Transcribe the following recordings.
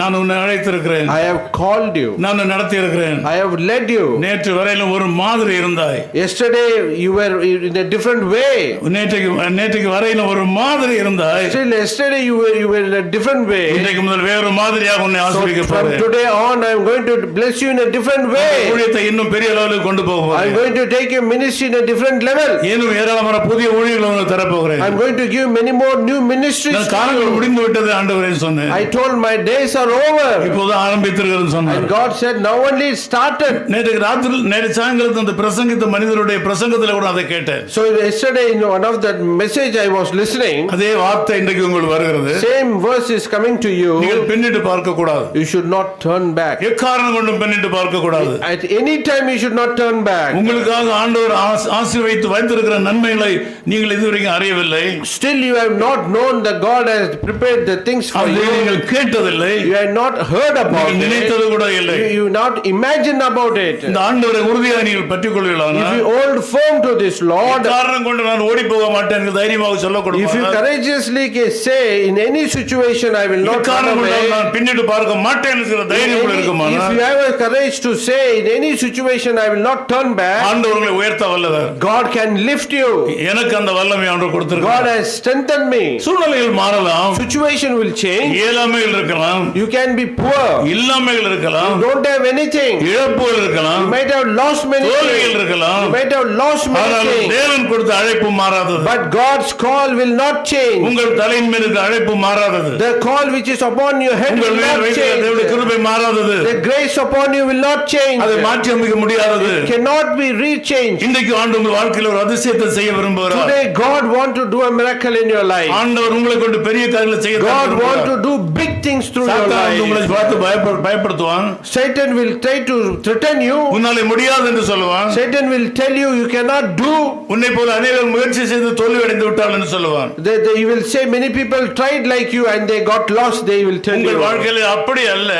நான் உன்னை அழைத்திருக்கிறேன், I have called you, நான் உன்னை நடத்தி இருக்கிறேன். I have led you. நேற்று வரையிலும் ஒரு மாதிரி இருந்தாய், Yesterday you were in a different way. நேற்றுக்கு வரையிலும் ஒரு மாதிரி இருந்தாய். Still yesterday you were in a different way. இன்றைக்கு முதல் வேறு மாதிரியாக உன்னை So ஆசீர்வதிக்க from போகிறேன். today on I am going to bless you in a different way. ஊழியத்தை இன்னும் பெரிய அளவுக்கு கொண்டு போக I am போகிறேன். going to take your ministry in a different level. இன்னும் ஏராளமான புதிய ஊழியர்களை உனக்கு தர போகிறேன். I am going to give many more new ministries நான் to காலங்கள் you. முடிந்து விட்டது ஆண்டவரே சொன்னேன். I told my days are over. இப்போது ஆரம்பித்திருக்கிறது சொன்னார். And God said now only it started. நேற்று சாயங்காலத்து அந்த பிரசங்கித்த மனிதருடைய பிரசங்கத்தில் கூட அதை கேட்டேன். So yesterday in one of that message I was listening, அதே வார்த்தை இன்றைக்கு உங்களுக்கு வருகிறது. same verse is coming to you. நீங்கள் பின்னிட்டு பார்க்க கூடாது. You should not turn back. எக்காரணம் கொண்டும் பின்னிட்டு பார்க்க கூடாது. At any time you should not turn back. உங்களுக்காக ஆண்டவர் ஆசீர்வதித்து வைத்திருக்கிற நன்மைகளை நீங்கள் இதுவரைக்கும் அறியவில்லை. Still you have not known that God has prepared the things for அதை you. நீங்கள் கேட்டதில்லை. You have not heard about நீங்கள் it. நினைத்தது கூட இல்லை. You not imagine about it. இந்த ஆண்டவரை உறுதியாக நீங்கள் பற்றிக் கொள்வீர்களானால், If you hold firm to this Lord, காரணம் கொண்டு நான் ஓடி போக மாட்டேன் என்று தைரியமாக if you சொல்லக்கூடாது. courageously can say in any situation I will not run காரணம் away. கொண்டு நான் பின்னிட்டு பார்க்க மாட்டேன் என்கிற தைரியம் கூட If இருக்குமானால், you have a courage to say in any situation I will not turn back, ஆண்டவர் உங்களை உயர்த்த வல்லவர். God can lift you. எனக்கு அந்த வல்லமை ஆண்டவர் God கொடுத்திருக்கிறார். has strengthened me. சூழ்நிலைகள் மாறலாம், Situation will change. இயலாமைகள் இருக்கலாம், You can be poor. இல்லாமைகள் இருக்கலாம், Don't have anything. இழப்புகள் இருக்கலாம், You might have lost many தோல்விகள் things. இருக்கலாம். You might have lost many ஆனால் things. தேவன் கொடுத்த அழைப்பு மாறாதது. But God's call will not change. உங்கள் தலையின் மேல் இருக்க அழைப்பு மாறாதது. The call which is upon your head உங்கள் will மேல் not வைக்கிற தேவனுடைய change. கிருபை மாறாதது. The grace upon you will not change. அதை மாற்றி அமைக்க முடியாதது. Cannot be rechanged. இன்றைக்கு ஆண்டு உங்கள் வாழ்க்கையில் ஒரு அதிசயத்தை செய்ய விரும்புகிறார். Today God want to do a miracle in your life. ஆண்டவர் உங்களை கொண்டு பெரிய காரியங்களை செய்ய God want விரும்புகிறார். to do big things through your சாத்தான் வந்து உங்களை life. பார்த்து பயப்படுத்துவான். Satan will try to threaten you. உன்னாலே முடியாது என்று சொல்லுவான். Satan will tell you you cannot do. உன்னை போல அநேகர் முயற்சி செய்து தோல்வி அடைந்து விட்டால் என்று சொல்லுவான். He will say many people tried like you and they got lost. They will tell உங்கள் you. வாழ்க்கையில அப்படி அல்ல.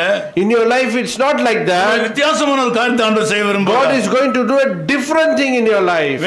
In your life it's not like that. வித்தியாசமான ஒரு காரியத்தை ஆண்டவர் செய்ய விரும்புகிறார். God is going to do a different thing in your life.